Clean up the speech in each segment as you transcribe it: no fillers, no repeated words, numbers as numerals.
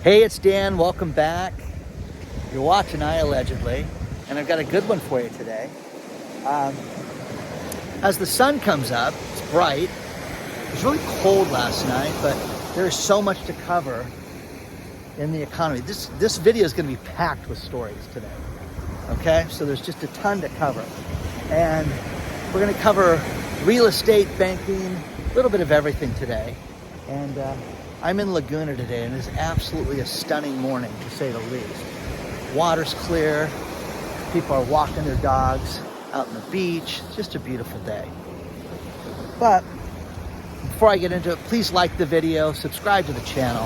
Hey, it's Dan. Welcome back. You're watching iAllegedly, and I've got a good one for you today. As the sun comes up, it's bright. It was really cold last night, but there's so much to cover in the economy. This video is going to be packed with stories today. Okay, so there's just a ton to cover, and we're going to cover real estate, banking, a little bit of everything today. And I'm in Laguna today, and it's absolutely a stunning morning, to say the least. Water's clear, people are walking their dogs out on the beach. It's just a beautiful day. But before I get into it, please like the video, subscribe to the channel,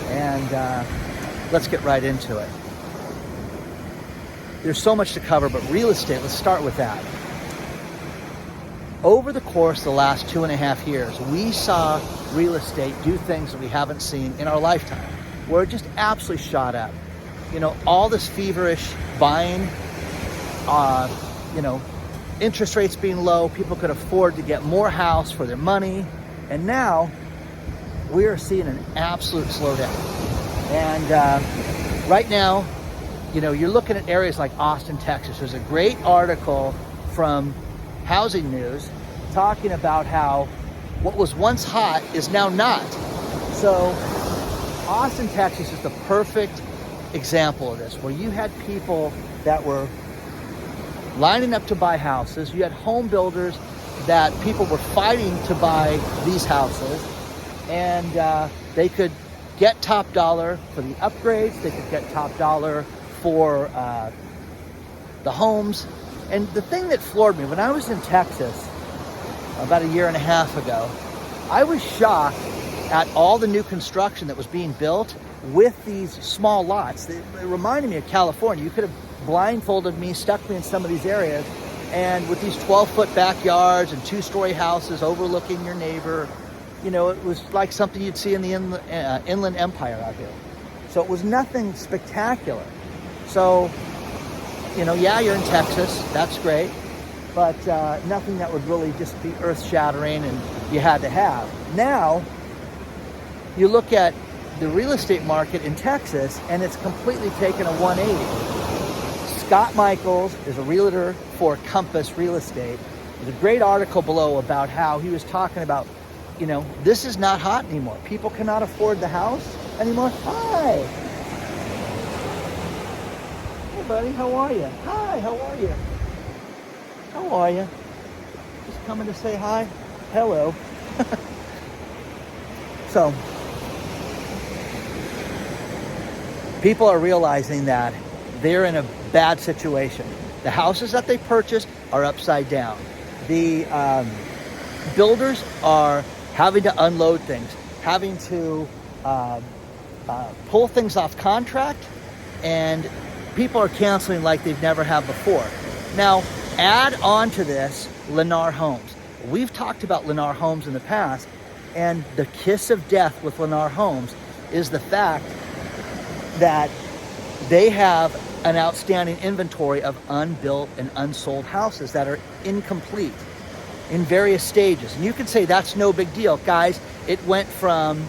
and let's get right into it. There's so much to cover, but real estate, let's start with that. Over the course of the last 2.5 years, we saw real estate do things that we haven't seen in our lifetime, where it just absolutely shot up. You know, all this feverish buying, interest rates being low, people could afford to get more house for their money. And now we are seeing an absolute slowdown. And right now, you know, you're looking at areas like Austin, Texas. There's a great article from Housing News talking about how what was once hot is now not. So Austin, Texas is the perfect example of this, where you had people that were lining up to buy houses. You had home builders that people were fighting to buy these houses, and they could get top dollar for the upgrades. They could get top dollar for the homes. And the thing that floored me, when I was in Texas about 1.5 years ago, I was shocked at all the new construction that was being built with these small lots. It reminded me of California. You could have blindfolded me, stuck me in some of these areas, and with these 12-foot backyards and 2-story houses overlooking your neighbor, you know, it was like something you'd see in the Inland Empire out here. So it was nothing spectacular. So, you know, yeah, you're in Texas, that's great, but nothing that would really just be earth-shattering and you had to have. Now, you look at the real estate market in Texas, and it's completely taken a 180. Scott Michaels is a realtor for Compass Real Estate. There's a great article below about how he was talking about, you know, this is not hot anymore. People cannot afford the house anymore. Hi. Hey, buddy, how are you? Hi, how are you? How are you? Just coming to say hi? Hello. So, people are realizing that they're in a bad situation. The houses that they purchased are upside down. The builders are having to unload things, having to pull things off contract, and people are canceling like they've never have before. Now, add on to this Lennar Homes. We've talked about Lennar Homes in the past, and the kiss of death with Lennar Homes is the fact that they have an outstanding inventory of unbuilt and unsold houses that are incomplete in various stages. And you can say that's no big deal. Guys, it went from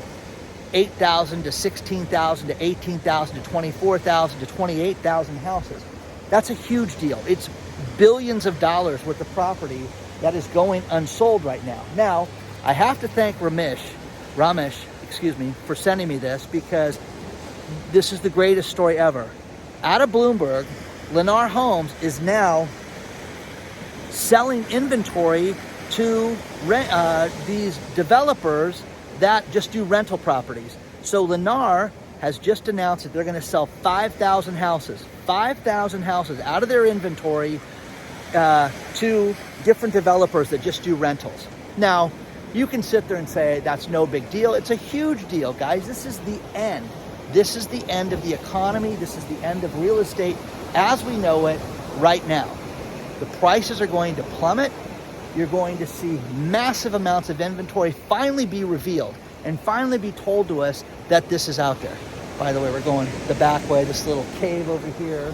8,000 to 16,000 to 18,000 to 24,000 to 28,000 houses. That's a huge deal. It's billions of dollars worth of property that is going unsold right now. Now, I have to thank Ramesh, for sending me this, because this is the greatest story ever. Out of Bloomberg, Lennar Homes is now selling inventory to these developers that just do rental properties. So Lennar has just announced that they're going to sell 5,000 houses out of their inventory to different developers that just do rentals. Now, you can sit there and say that's no big deal. It's a huge deal, guys. This is the end. This is the end of the economy. This is the end of real estate as we know it right now. The prices are going to plummet. You're going to see massive amounts of inventory finally be revealed and finally be told to us that this is out there. By the way, we're going the back way, this little cave over here.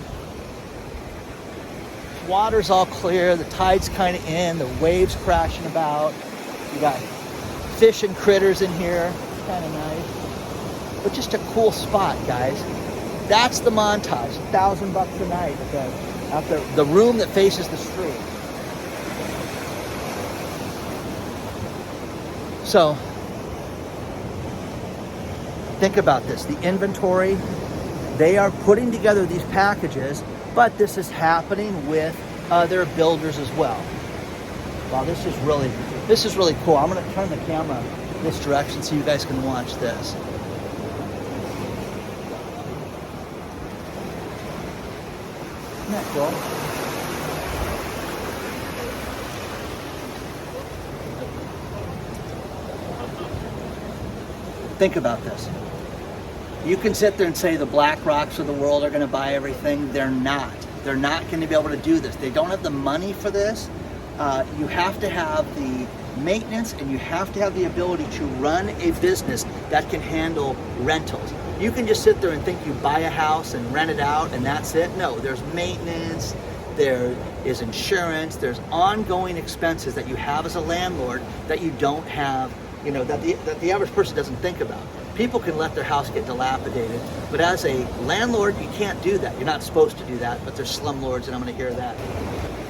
Water's all clear, the tide's kind of in, the waves crashing about. You got fish and critters in here, kind of nice. but just a cool spot, guys. That's the montage, $1,000 a night at the room that faces the street. So think about this, the inventory, they are putting together these packages, but this is happening with other builders as well. Wow, this is really cool. I'm gonna turn the camera this direction so you guys can watch this. Isn't that cool? Think about this. You can sit there and say the BlackRocks of the world are going to buy everything. They're not. They're not going to be able to do this. They don't have the money for this. You have to have the maintenance and you have to have the ability to run a business that can handle rentals. You can just sit there and think you buy a house and rent it out and that's it. No, there's maintenance, there is insurance, there's ongoing expenses that you have as a landlord that you don't have, you know, that the average person doesn't think about. People can let their house get dilapidated, but as a landlord, you can't do that. You're not supposed to do that, but there's slumlords, and I'm going to hear that.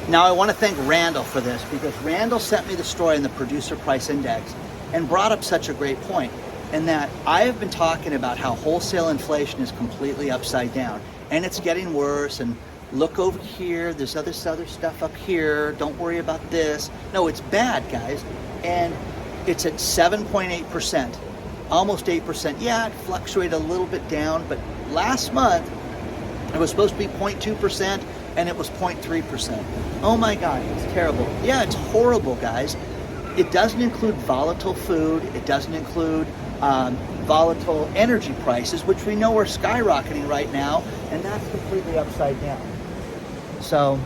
Now, I want to thank Randall for this, because Randall sent me the story in the Producer Price Index and brought up such a great point, in that I have been talking about how wholesale inflation is completely upside down, and it's getting worse, and look over here, there's other stuff up here, don't worry about this. No, it's bad, guys, and it's at 7.8%. Almost 8%. Yeah, it fluctuated a little bit down, but last month it was supposed to be 0.2% and it was 0.3%. Oh my God, it's terrible. Yeah, it's horrible, guys. It doesn't include volatile food. It doesn't include volatile energy prices, which we know are skyrocketing right now, and that's completely upside down. So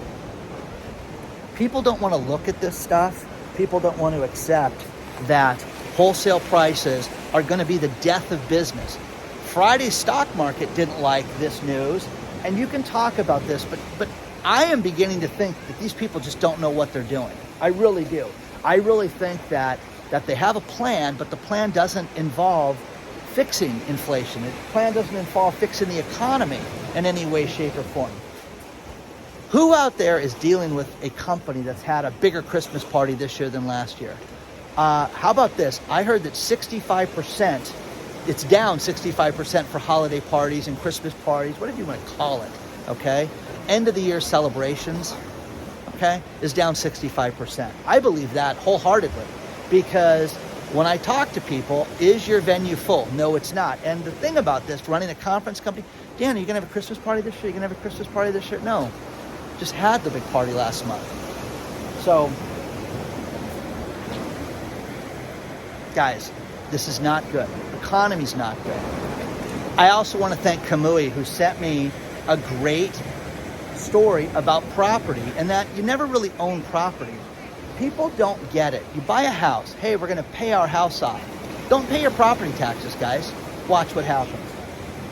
people don't want to look at this stuff. People don't want to accept that wholesale prices are going to be the death of business. Friday's stock market didn't like this news, and you can talk about this, but I am beginning to think that these people just don't know what they're doing. I really do. I really think that they have a plan, but the plan doesn't involve fixing inflation. The plan doesn't involve fixing the economy in any way, shape, or form. Who out there is dealing with a company that's had a bigger Christmas party this year than last year? How about this? I heard that 65%, it's down 65% for holiday parties and Christmas parties, whatever you want to call it, okay? End of the year celebrations, okay, is down 65%. I believe that wholeheartedly, because when I talk to people, is your venue full? No, it's not. And the thing about this, running a conference company, Dan, are you going to have a Christmas party this year? Are you going to have a Christmas party this year? No, just had the big party last month. So, guys, this is not good. The economy's not good. I also want to thank Kamui, who sent me a great story about property, and that you never really own property. People don't get it. You buy a house. Hey, we're going to pay our house off. Don't pay your property taxes, guys. Watch what happens.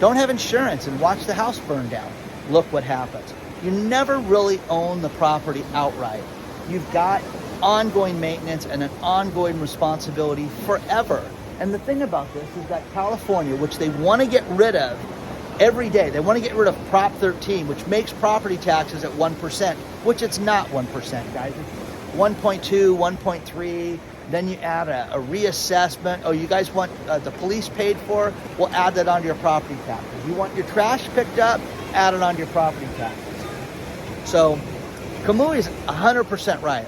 Don't have insurance and watch the house burn down. Look what happens. You never really own the property outright. You've got ongoing maintenance and an ongoing responsibility forever. And the thing about this is that California, which they want to get rid of every day, they want to get rid of Prop 13, which makes property taxes at 1%, which it's not 1%, guys. It's 1.2, 1.3. Then you add a reassessment. Oh, you guys want the police paid for? We'll add that onto your property taxes. You want your trash picked up? Add it onto your property taxes. So Kamui is 100% right.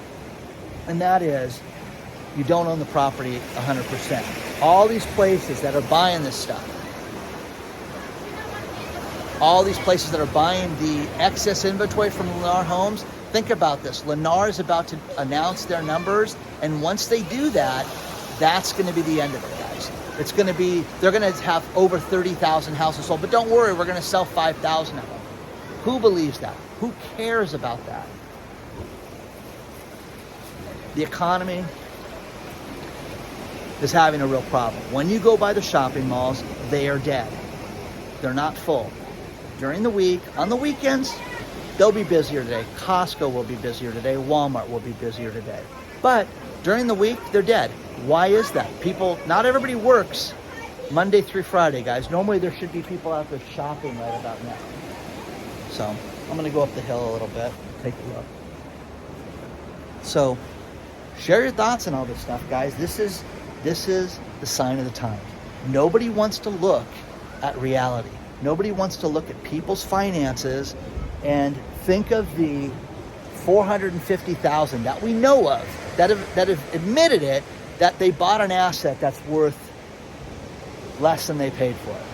And that is, you don't own the property 100%. All these places that are buying this stuff, all these places that are buying the excess inventory from Lennar Homes, think about this. Lennar is about to announce their numbers, and once they do that, that's going to be the end of it, guys. It's going to be, they're going to have over 30,000 houses sold, but don't worry, we're going to sell 5,000 of them. Who believes that? Who cares about that? The economy is having a real problem. When you go by the shopping malls, they are dead. They're not full. During the week, on the weekends, they'll be busier today. Costco will be busier today. Walmart will be busier today. But during the week, they're dead. Why is that? People, not everybody works Monday through Friday, guys. Normally there should be people out there shopping right about now. So I'm gonna go up the hill a little bit, take a look. So share your thoughts on all this stuff, guys. This is the sign of the times. Nobody wants to look at reality. Nobody wants to look at people's finances and think of the 450,000 that we know of, that have admitted it, that they bought an asset that's worth less than they paid for it.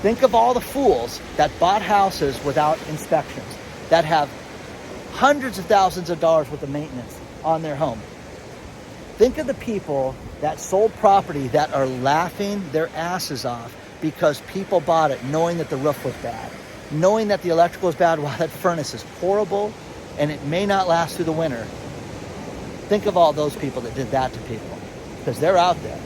Think of all the fools that bought houses without inspections, that have hundreds of thousands of dollars worth of maintenance on their home. Think of the people that sold property that are laughing their asses off because people bought it knowing that the roof was bad, knowing that the electrical is bad while that furnace is horrible and it may not last through the winter. Think of all those people that did that to people, because they're out there.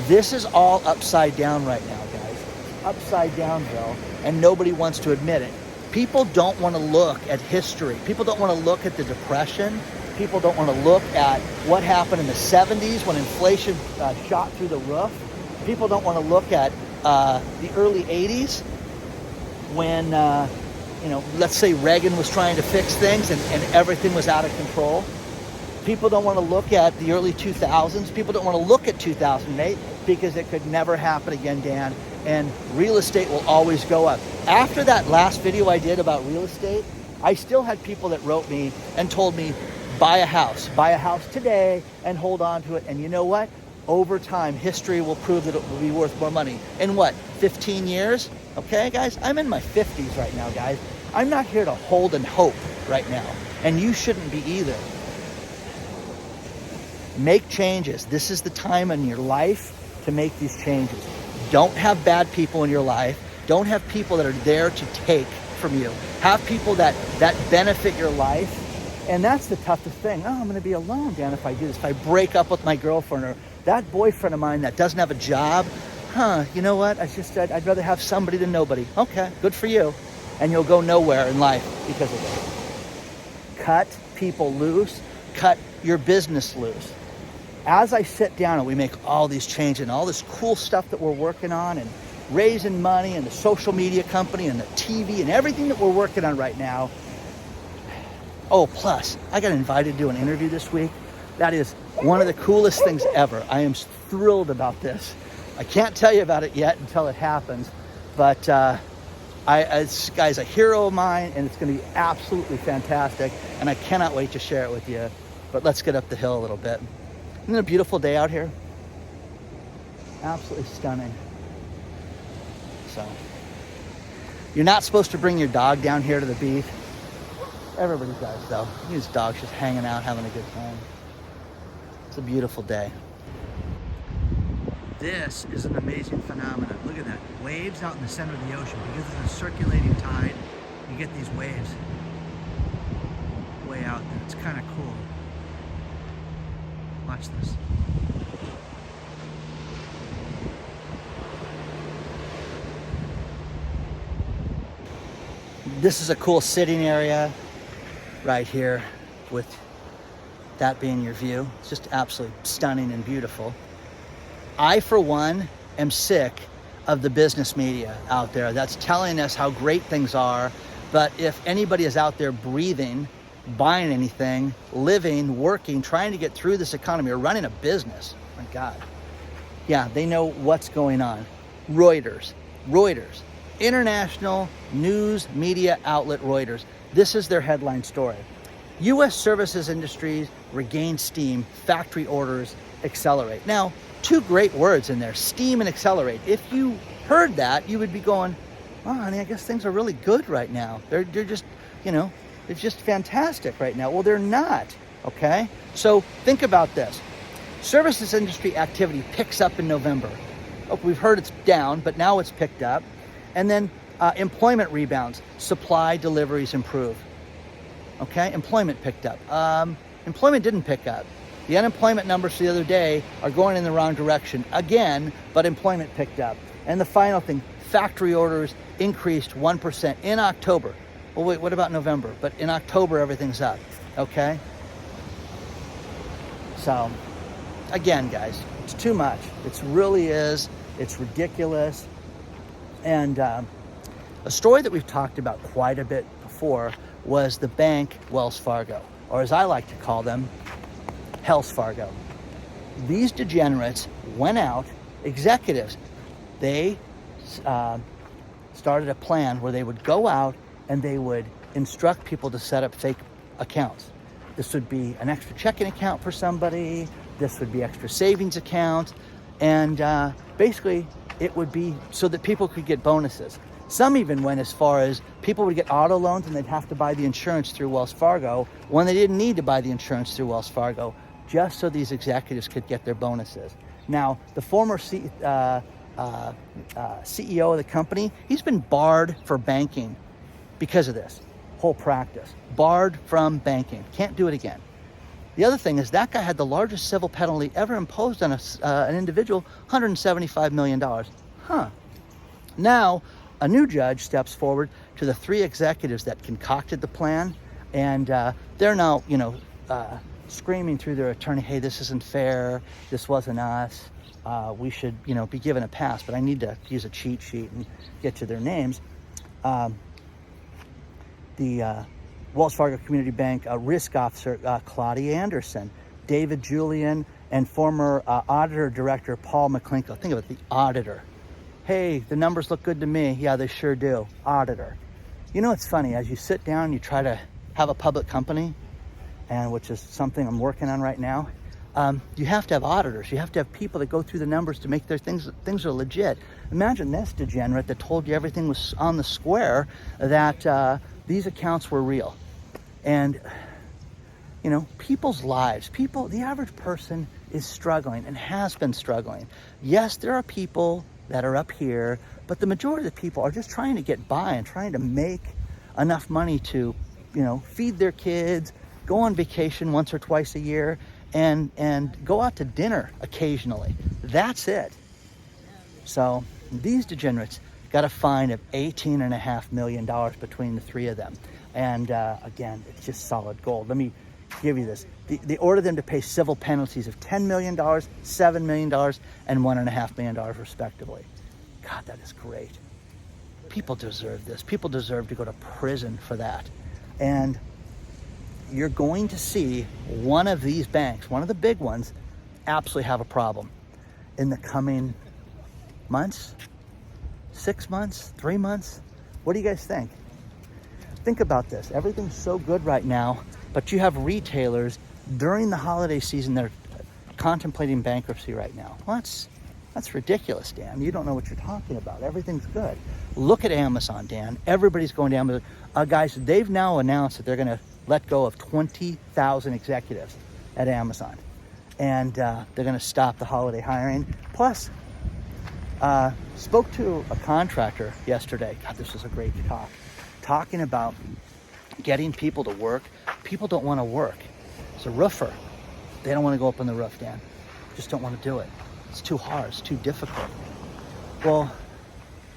This is all upside down right now, guys. Upside downville, and nobody wants to admit it. People don't want to look at history. People don't want to look at the Depression. People don't want to look at what happened in the 70s when inflation shot through the roof. People don't want to look at the early 80s when, let's say Reagan was trying to fix things and everything was out of control. People don't want to look at the early 2000s. People don't want to look at 2008 because it could never happen again, Dan. And real estate will always go up. After that last video I did about real estate, I still had people that wrote me and told me, buy a house today and hold on to it. And you know what? Over time, history will prove that it will be worth more money. In what, 15 years? Okay, guys, I'm in my 50s right now, guys. I'm not here to hold and hope right now. And you shouldn't be either. Make changes. This is the time in your life to make these changes. Don't have bad people in your life. Don't have people that are there to take from you. Have people that benefit your life. And that's the toughest thing. Oh, I'm going to be alone, Dan, if I do this. If I break up with my girlfriend or that boyfriend of mine that doesn't have a job, you know what? I just said I'd rather have somebody than nobody. Okay, good for you. And you'll go nowhere in life because of it. Cut people loose. Cut your business loose. As I sit down and we make all these changes and all this cool stuff that we're working on and raising money and the social media company and the TV and everything that we're working on right now. Oh, plus, I got invited to do an interview this week. That is one of the coolest things ever. I am thrilled about this. I can't tell you about it yet until it happens, but this guy's a hero of mine, and it's going to be absolutely fantastic, and I cannot wait to share it with you. But let's get up the hill a little bit. Isn't it a beautiful day out here? Absolutely stunning. So, you're not supposed to bring your dog down here to the beach. Everybody does, though. These dogs just hanging out, having a good time. It's a beautiful day. This is an amazing phenomenon. Look at that. Waves out in the center of the ocean. Because of the circulating tide, you get these waves way out there. It's kind of cool. Watch this. This is a cool sitting area right here with that being your view. It's just absolutely stunning and beautiful. I, for one, am sick of the business media out there that's telling us how great things are, but if anybody is out there breathing, buying anything, living, working, trying to get through this economy or running a business, my God. Yeah, they know what's going on. Reuters, international news media outlet Reuters. This is their headline story. U.S. services industries regain steam, factory orders accelerate. Now, two great words in there, steam and accelerate. If you heard that, you would be going, oh, honey, I guess things are really good right now. They're just, it's just fantastic right now. Well, they're not, okay? So think about this. Services industry activity picks up in November. Oh, we've heard it's down, but now it's picked up. And then employment rebounds, supply deliveries improve. Okay, employment picked up. Employment didn't pick up. The unemployment numbers the other day are going in the wrong direction again, but employment picked up. And the final thing, factory orders increased 1% in October. Well, wait, what about November? But in October, everything's up, okay? So, again, guys, It's too much. It really is. It's ridiculous. And a story that we've talked about quite a bit before was the bank Wells Fargo, or as I like to call them, Hells Fargo. These degenerates went out, executives, they started a plan where they would go out and they would instruct people to set up fake accounts. This would be an extra checking account for somebody. This would be extra savings account. And basically, it would be so that people could get bonuses. Some even went as far as people would get auto loans and they'd have to buy the insurance through Wells Fargo when they didn't need to buy the insurance through Wells Fargo, just so these executives could get their bonuses. Now, the former CEO of the company, he's been barred for banking because of this whole practice. Barred from banking. Can't do it again. The other thing is that guy had the largest civil penalty ever imposed on an individual, $175 million. Now, a new judge steps forward to the three executives that concocted the plan, and they're now, screaming through their attorney, hey, this isn't fair, this wasn't us, we should, be given a pass, but I need to use a cheat sheet and get to their names. The Wells Fargo Community Bank risk officer, Claudia Anderson, David Julian, and former auditor director, Paul McClinkle. Think of it, the auditor. Hey, the numbers look good to me. Yeah, they sure do. Auditor. It's funny, as you sit down, you try to have a public company, and which is something I'm working on right now. You have to have auditors. You have to have people that go through the numbers to make their things are legit. Imagine this degenerate that told you everything was on the square, that these accounts were real. And, people's lives, the average person is struggling and has been struggling. Yes, there are people that are up here, but the majority of the people are just trying to get by and trying to make enough money to, feed their kids, go on vacation once or twice a year, and go out to dinner occasionally. That's it. So these degenerates got a fine of $18.5 million between the three of them. And again, it's just solid gold. Let me give you this. They ordered them to pay civil penalties of $10 million, $7 million, and $1.5 million respectively. God, that is great. People deserve this. People deserve to go to prison for that. And you're going to see one of these banks, one of the big ones, absolutely have a problem in the coming months, 6 months, 3 months. What do you guys think? Think about this. Everything's so good right now, but you have retailers during the holiday season that are contemplating bankruptcy right now. Well, that's ridiculous, Dan. You don't know what you're talking about. Everything's good. Look at Amazon, Dan. Everybody's going to Amazon. Guys, they've now announced that they're going to let go of 20,000 executives at Amazon. And they're going to stop the holiday hiring. Plus, spoke to a contractor yesterday. God, this was a great talk. Talking about getting people to work. People don't want to work. It's a roofer. They don't want to go up on the roof, Dan. Just don't want to do it. It's too hard. It's too difficult. Well,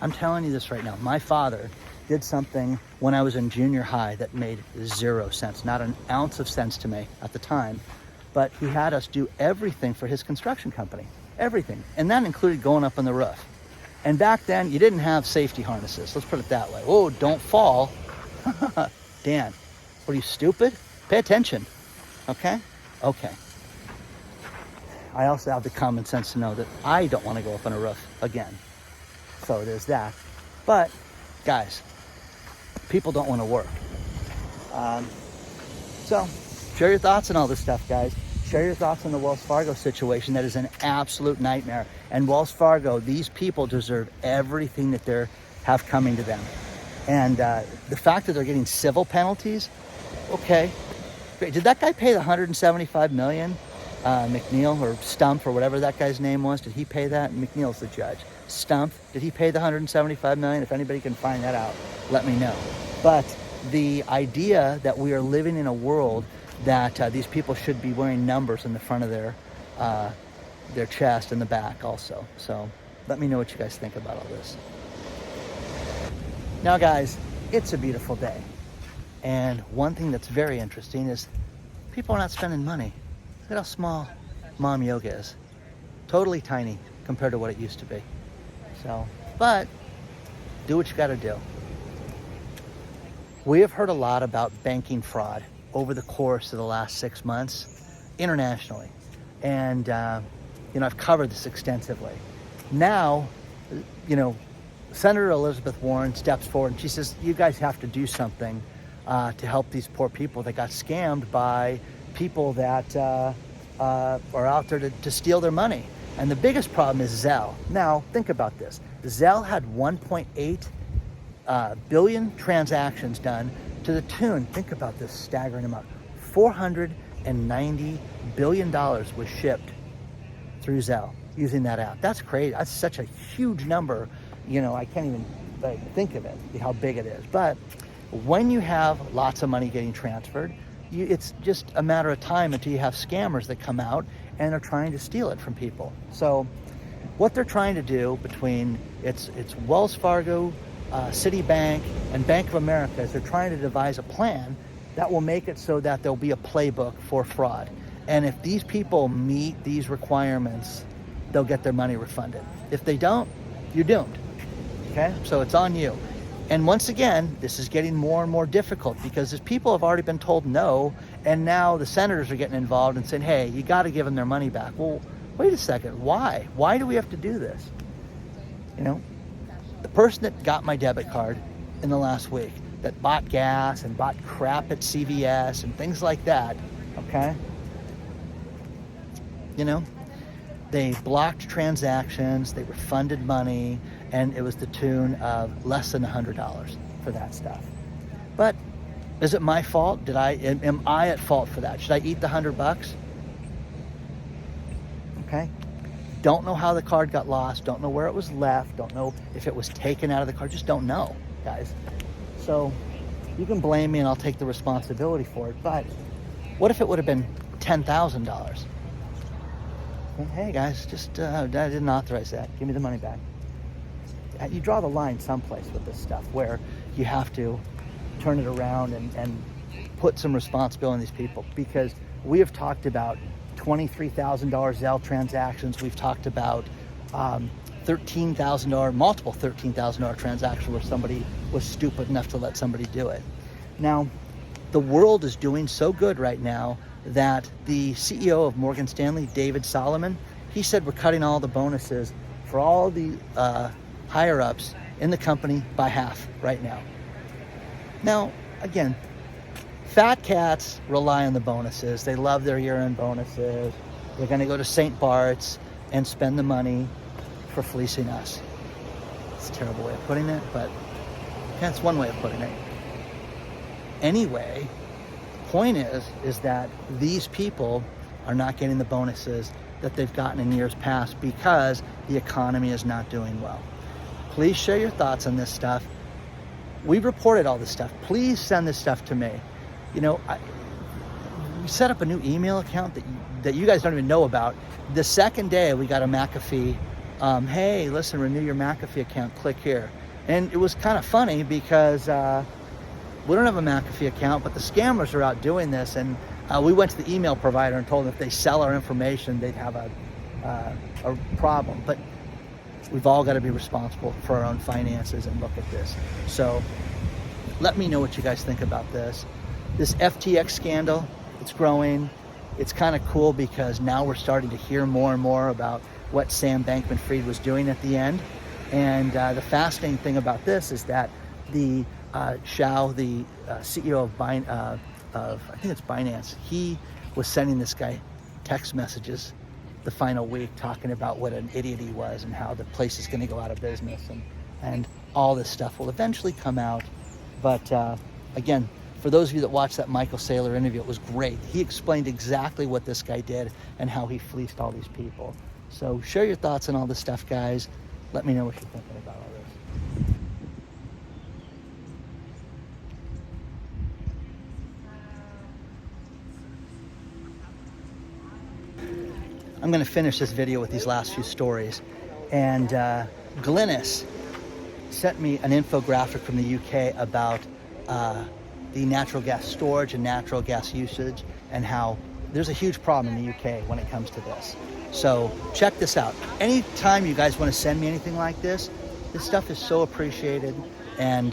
I'm telling you this right now. My father did something when I was in junior high that made 0 sense, not an ounce of sense to me at the time. But he had us do everything for his construction company. Everything. And that included going up on the roof. And back then, you didn't have safety harnesses. Let's put it that way. Oh, don't fall. Dan, what are you, stupid? Pay attention. Okay? Okay. I also have the common sense to know that I don't want to go up on a roof again. So there's that. But, guys, people don't want to work. So, share your thoughts on all this stuff, guys. Share your thoughts on the Wells Fargo situation. That is an absolute nightmare. And Wells Fargo, these people deserve everything that they have coming to them. And the fact that they're getting civil penalties, okay, great. Did that guy pay the $175 million? McNeil or Stump or whatever that guy's name was, did he pay that? McNeil's the judge. Stump, did he pay the $175 million? If anybody can find that out, let me know. But the idea that we are living in a world that these people should be wearing numbers in the front of their chest and the back also. So let me know what you guys think about all this. Now, guys, it's a beautiful day. And one thing that's very interesting is people are not spending money. Look at how small Mom Yoga is. totally tiny compared to what it used to be. So, but do what you got to do. We have heard a lot about banking fraud over the course of the last 6 months internationally. And, I've covered this extensively. Now, Senator Elizabeth Warren steps forward and she says, you guys have to do something to help these poor people that got scammed by people that are out there to steal their money. And the biggest problem is Zelle. Now, think about this. Zelle had 1.8 billion transactions done to the tune, think about this staggering amount, $490 billion was shipped through Zelle using that app. That's crazy. That's such a huge number. I can't even think of it, how big it is. But when you have lots of money getting transferred, it's just a matter of time until you have scammers that come out and are trying to steal it from people. So what they're trying to do between it's Wells Fargo, Citibank, and Bank of America is they're trying to devise a plan that will make it so that there'll be a playbook for fraud. And if these people meet these requirements, they'll get their money refunded. If they don't, you're doomed. Okay? So it's on you. And once again, this is getting more and more difficult because these people have already been told no, and now the senators are getting involved and saying, hey, you got to give them their money back. Well, wait a second. Why? Why do we have to do this? The person that got my debit card in the last week, that bought gas and bought crap at CVS and things like that, okay? They blocked transactions, they refunded money, and it was the tune of less than $100 for that stuff. But is it my fault? Am I at fault for that? Should I eat the $100? Okay. Don't know how the card got lost, don't know where it was left, don't know if it was taken out of the card, just don't know, guys. So you can blame me and I'll take the responsibility for it, but what if it would have been $10,000? Hey guys, I didn't authorize that. Give me the money back. You draw the line someplace with this stuff where you have to turn it around and put some responsibility on these people, because we have talked about $23,000 Zelle transactions. We've talked about multiple $13,000 transactions where somebody was stupid enough to let somebody do it. Now, the world is doing so good right now that the CEO of Morgan Stanley, David Solomon, he said we're cutting all the bonuses for all the higher ups in the company by half right now. Now, again, fat cats rely on the bonuses. They love their year-end bonuses. They're going to go to St. Bart's and spend the money for fleecing us. It's a terrible way of putting it, but that's one way of putting it. Anyway, the point is that these people are not getting the bonuses that they've gotten in years past because the economy is not doing well. Please share your thoughts on this stuff. We've reported all this stuff. Please send this stuff to me. We set up a new email account that you guys don't even know about. The second day we got a McAfee, hey, listen, renew your McAfee account, click here. And it was kind of funny because we don't have a McAfee account, but the scammers are out doing this. And we went to the email provider and told them if they sell our information, they'd have a problem. But we've all got to be responsible for our own finances and look at this. So let me know what you guys think about this. This FTX scandal, it's growing. It's kind of cool because now we're starting to hear more and more about what Sam Bankman-Fried was doing at the end. And the fascinating thing about this is that the Shao, the CEO of I think it's Binance, he was sending this guy text messages the final week talking about what an idiot he was and how the place is going to go out of business, and all this stuff will eventually come out. But again, for those of you that watched that Michael Saylor interview, it was great. He explained exactly what this guy did and how he fleeced all these people. So share your thoughts on all this stuff, guys. Let me know what you're thinking about all this. I'm going to finish this video with these last few stories. And Glynis sent me an infographic from the UK about the natural gas storage and natural gas usage, and how there's a huge problem in the UK when it comes to this. So check this out. Anytime you guys want to send me anything like this stuff is so appreciated, and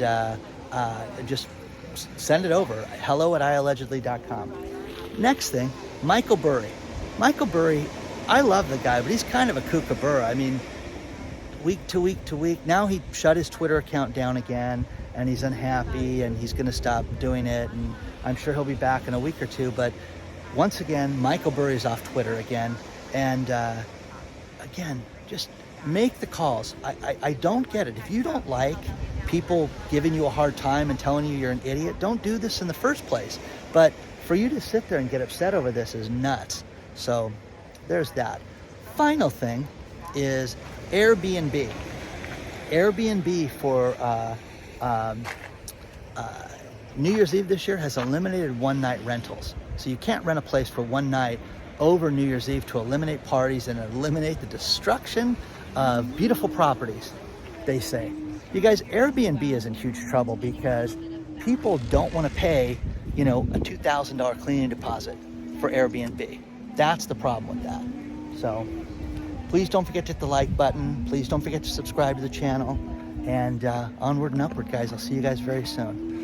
just send it over. hello@iallegedly.com. Next thing, Michael Burry. Michael Burry, I love the guy, but he's kind of a kookaburra. I mean, week to week to week. Now he shut his Twitter account down again, and he's unhappy, and he's going to stop doing it, and I'm sure he'll be back in a week or two. But once again, Michael Burry is off Twitter again, and again, just make the calls. I don't get it. If you don't like people giving you a hard time and telling you you're an idiot, don't do this in the first place. But for you to sit there and get upset over this is nuts. So there's that. Final thing is Airbnb. Airbnb for New Year's Eve this year has eliminated one-night rentals. So you can't rent a place for one night over New Year's Eve to eliminate parties and eliminate the destruction of beautiful properties, they say. You guys, Airbnb is in huge trouble because people don't want to pay, a $2,000 cleaning deposit for Airbnb. That's the problem with that. So please don't forget to hit the like button. Please don't forget to subscribe to the channel. And onward and upward, guys. I'll see you guys very soon.